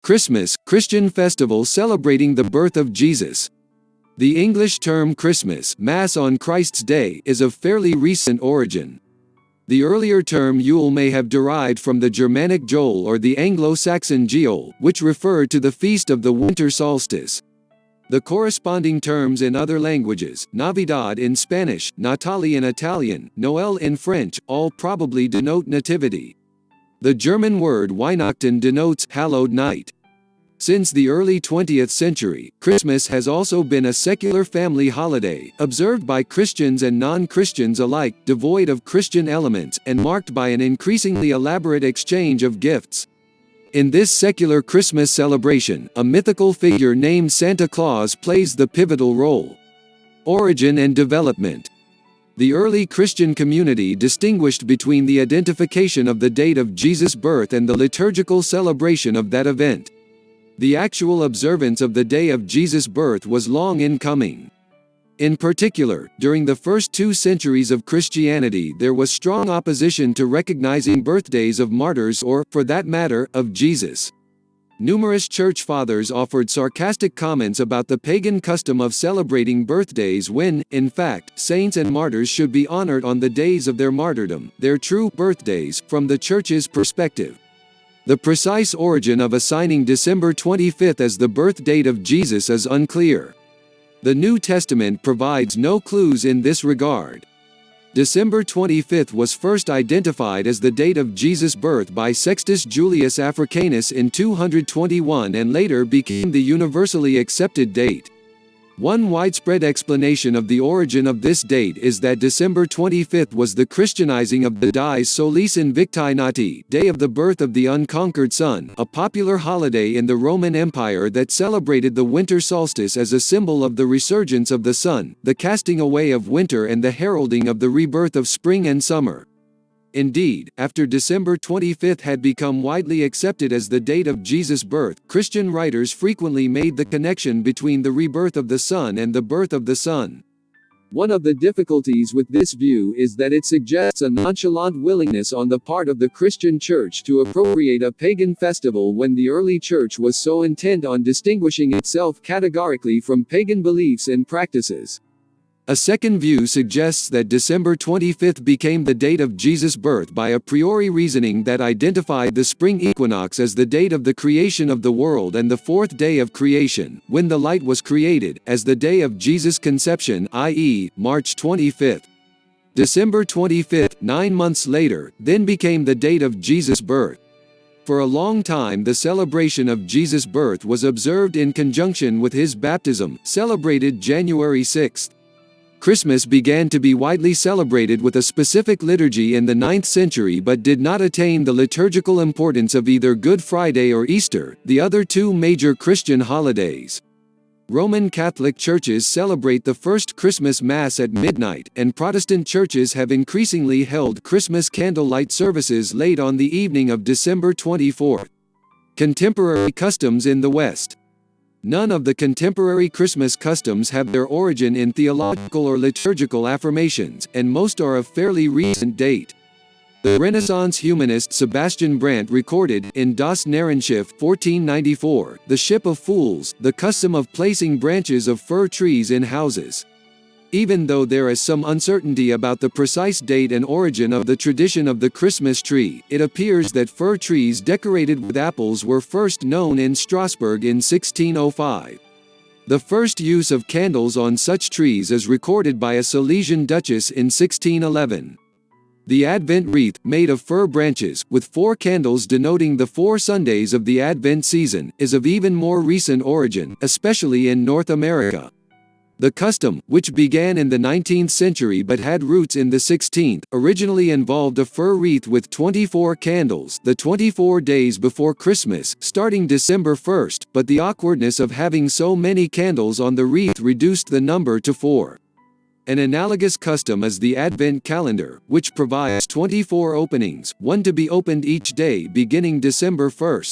Christmas, Christian festival celebrating the birth of Jesus. The English term Christmas, Mass on Christ's Day, is of fairly recent origin. The earlier term Yule may have derived from the Germanic Jol or the Anglo-Saxon Giol, which refer to the feast of the winter solstice. The corresponding terms in other languages, Navidad in Spanish, Natale in Italian, Noël in French, all probably denote nativity. The German word Weihnachten denotes hallowed night. Since the early 20th century, Christmas has also been a secular family holiday, observed by Christians and non-Christians alike, devoid of Christian elements, and marked by an increasingly elaborate exchange of gifts. In this secular Christmas celebration, a mythical figure named Santa Claus plays the pivotal role. Origin and development. The early Christian community distinguished between the identification of the date of Jesus' birth and the liturgical celebration of that event. The actual observance of the day of Jesus' birth was long in coming. In particular, during the first 2 centuries of Christianity there was strong opposition to recognizing birthdays of martyrs or, for that matter, of Jesus. Numerous church fathers offered sarcastic comments about the pagan custom of celebrating birthdays when, in fact, saints and martyrs should be honored on the days of their martyrdom, their true birthdays, from the Church's perspective. The precise origin of assigning December 25 as the birth date of Jesus is unclear. The New Testament provides no clues in this regard. December 25 was first identified as the date of Jesus' birth by Sextus Julius Africanus in 221 and later became the universally accepted date. One widespread explanation of the origin of this date is that December 25 was the Christianizing of the Dies Solis Invicti Nati, Day of the Birth of the Unconquered Sun, a popular holiday in the Roman Empire that celebrated the winter solstice as a symbol of the resurgence of the sun, the casting away of winter and the heralding of the rebirth of spring and summer. Indeed, after December 25 had become widely accepted as the date of Jesus' birth, Christian writers frequently made the connection between the rebirth of the sun and the birth of the sun. One of the difficulties with this view is that it suggests a nonchalant willingness on the part of the Christian Church to appropriate a pagan festival when the early Church was so intent on distinguishing itself categorically from pagan beliefs and practices. A second view suggests that December 25 became the date of Jesus' birth by a priori reasoning that identified the spring equinox as the date of the creation of the world and the 4th day of creation, when the light was created, as the day of Jesus' conception, i.e., March 25. December 25, 9 months later, then became the date of Jesus' birth. For a long time the celebration of Jesus' birth was observed in conjunction with his baptism, celebrated January 6. Christmas began to be widely celebrated with a specific liturgy in the 9th century but did not attain the liturgical importance of either Good Friday or Easter, the other 2 major Christian holidays. Roman Catholic churches celebrate the first Christmas Mass at midnight, and Protestant churches have increasingly held Christmas candlelight services late on the evening of December 24. Contemporary customs in the West. None of the contemporary Christmas customs have their origin in theological or liturgical affirmations, and most are of fairly recent date. The Renaissance humanist Sebastian Brandt recorded, in Das Narrenschiff 1494, The Ship of Fools, the custom of placing branches of fir trees in houses. Even though there is some uncertainty about the precise date and origin of the tradition of the Christmas tree, it appears that fir trees decorated with apples were first known in Strasbourg in 1605. The first use of candles on such trees is recorded by a Silesian duchess in 1611. The Advent wreath, made of fir branches, with 4 candles denoting the 4 Sundays of the Advent season, is of even more recent origin, especially in North America. The custom, which began in the 19th century but had roots in the 16th, originally involved a fir wreath with 24 candles, the 24 days before Christmas, starting December 1, but the awkwardness of having so many candles on the wreath reduced the number to 4. An analogous custom is the Advent calendar, which provides 24 openings, one to be opened each day beginning December 1.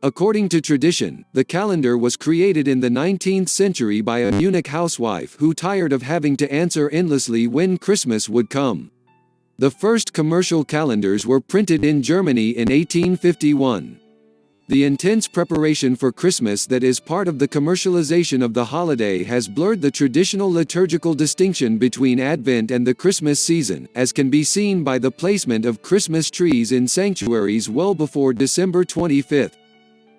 According to tradition, the calendar was created in the 19th century by a Munich housewife who tired of having to answer endlessly when Christmas would come. The first commercial calendars were printed in Germany in 1851. The intense preparation for Christmas that is part of the commercialization of the holiday has blurred the traditional liturgical distinction between Advent and the Christmas season, as can be seen by the placement of Christmas trees in sanctuaries well before December 25th.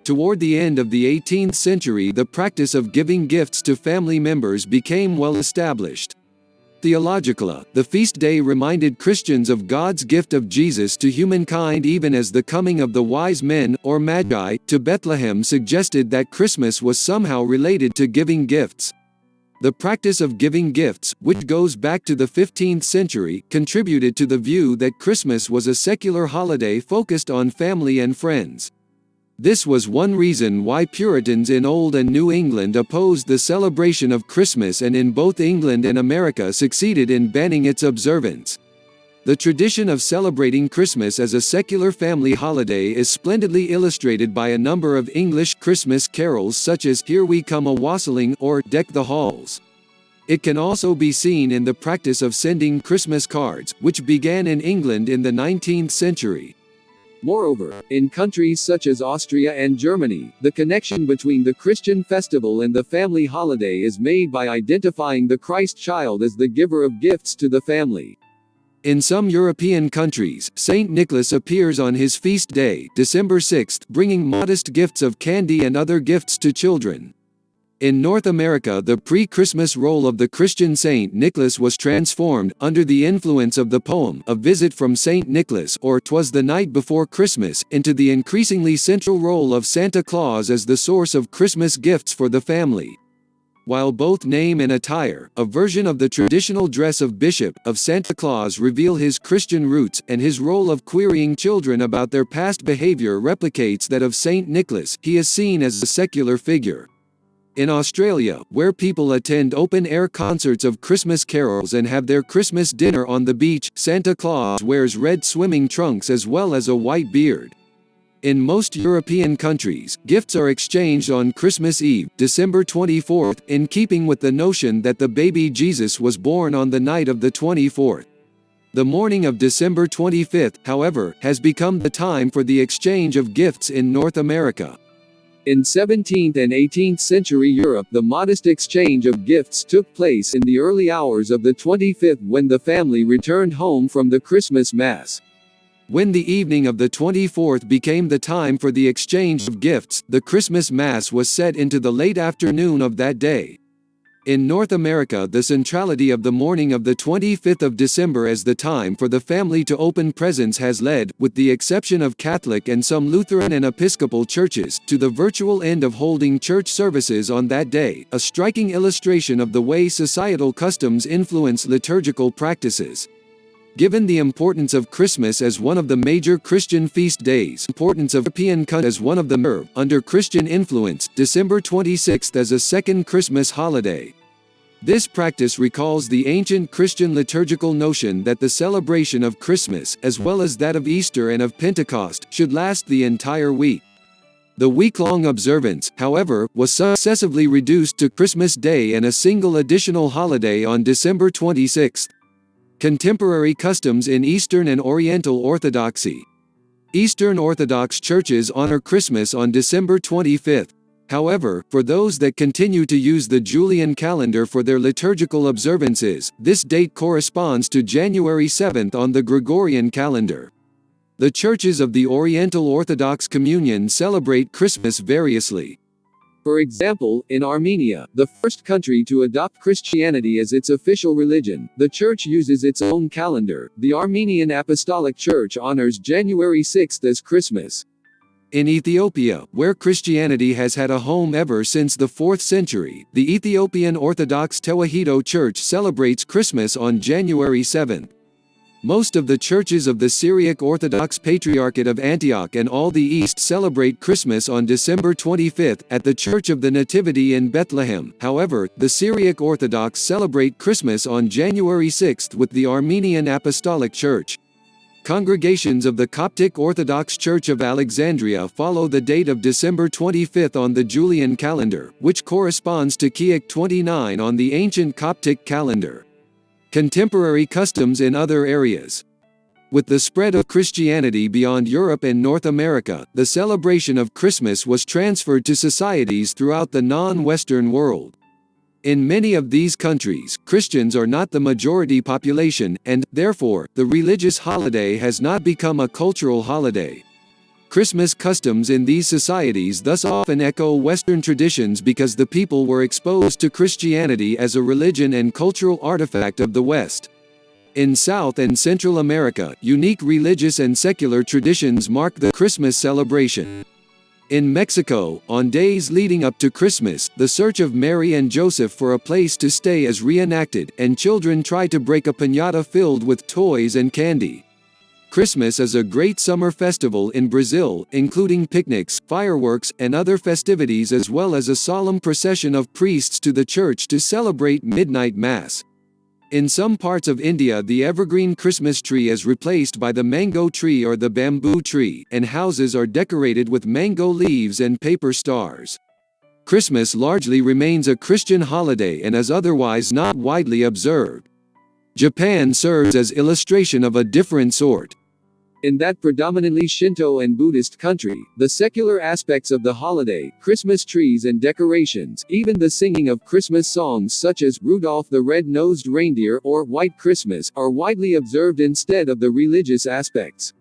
Toward the end of the 18th century, the practice of giving gifts to family members became well established. Theological, the feast day reminded Christians of God's gift of Jesus to humankind, even as the coming of the wise men, or magi, to Bethlehem suggested that Christmas was somehow related to giving gifts. The practice of giving gifts, which goes back to the 15th century, contributed to the view that Christmas was a secular holiday focused on family and friends. This was one reason why Puritans in Old and New England opposed the celebration of Christmas and in both England and America succeeded in banning its observance. The tradition of celebrating Christmas as a secular family holiday is splendidly illustrated by a number of English Christmas carols such as Here We Come a-Wassailing or Deck the Halls. It can also be seen in the practice of sending Christmas cards, which began in England in the 19th century. Moreover, in countries such as Austria and Germany, the connection between the Christian festival and the family holiday is made by identifying the Christ child as the giver of gifts to the family. In some European countries, Saint Nicholas appears on his feast day, December 6th, bringing modest gifts of candy and other gifts to children. In North America, the pre-Christmas role of the Christian Saint Nicholas was transformed, under the influence of the poem A Visit from Saint Nicholas or 'Twas the Night Before Christmas, into the increasingly central role of Santa Claus as the source of Christmas gifts for the family. While both name and attire, a version of the traditional dress of Bishop of Santa Claus, reveal his Christian roots, and his role of querying children about their past behavior replicates that of Saint Nicholas, he is seen as a secular figure. In Australia, where people attend open-air concerts of Christmas carols and have their Christmas dinner on the beach, Santa Claus wears red swimming trunks as well as a white beard. In most European countries, gifts are exchanged on Christmas Eve, December 24th, in keeping with the notion that the baby Jesus was born on the night of the 24th. The morning of December 25th, however, has become the time for the exchange of gifts in North America. In 17th and 18th century Europe, the modest exchange of gifts took place in the early hours of the 25th when the family returned home from the Christmas Mass. When the evening of the 24th became the time for the exchange of gifts, the Christmas Mass was set into the late afternoon of that day. In North America, the centrality of the morning of the 25th of December as the time for the family to open presents has led, with the exception of Catholic and some Lutheran and Episcopal churches, to the virtual end of holding church services on that day, a striking illustration of the way societal customs influence liturgical practices. Given the importance of Christmas as one of the major Christian feast days, importance of European as one of the under Christian influence, December 26th as a second Christmas holiday. This practice recalls the ancient Christian liturgical notion that the celebration of Christmas, as well as that of Easter and of Pentecost, should last the entire week. The week-long observance, however, was successively reduced to Christmas Day and a single additional holiday on December 26th. Contemporary customs in Eastern and Oriental Orthodoxy. Eastern Orthodox churches honor Christmas on December 25th. However, for those that continue to use the Julian calendar for their liturgical observances, this date corresponds to January 7th on the Gregorian calendar. The churches of the Oriental Orthodox Communion celebrate Christmas variously. For example, in Armenia, the first country to adopt Christianity as its official religion, the church uses its own calendar. The Armenian Apostolic Church honors January 6th as Christmas. In Ethiopia, where Christianity has had a home ever since the 4th century, the Ethiopian Orthodox Tewahedo Church celebrates Christmas on January 7th. Most of the churches of the Syriac Orthodox Patriarchate of Antioch and all the East celebrate Christmas on December 25th, at the Church of the Nativity in Bethlehem. However, the Syriac Orthodox celebrate Christmas on January 6th with the Armenian Apostolic Church. Congregations of the Coptic Orthodox Church of Alexandria follow the date of December 25th on the Julian calendar, which corresponds to Kiak 29 on the ancient Coptic calendar. Contemporary customs in other areas. With the spread of Christianity beyond Europe and North America, the celebration of Christmas was transferred to societies throughout the non-Western world. In many of these countries, Christians are not the majority population, and, therefore, the religious holiday has not become a cultural holiday. Christmas customs in these societies thus often echo Western traditions because the people were exposed to Christianity as a religion and cultural artifact of the West. In South and Central America, unique religious and secular traditions mark the Christmas celebration. In Mexico, on days leading up to Christmas, the search of Mary and Joseph for a place to stay is reenacted, and children try to break a piñata filled with toys and candy. Christmas is a great summer festival in Brazil, including picnics, fireworks, and other festivities, as well as a solemn procession of priests to the church to celebrate midnight mass. In some parts of India, the evergreen Christmas tree is replaced by the mango tree or the bamboo tree, and houses are decorated with mango leaves and paper stars. Christmas largely remains a Christian holiday and is otherwise not widely observed. Japan serves as illustration of a different sort. In that predominantly Shinto and Buddhist country, the secular aspects of the holiday, Christmas trees and decorations, even the singing of Christmas songs such as Rudolph the Red-Nosed Reindeer or White Christmas, are widely observed instead of the religious aspects.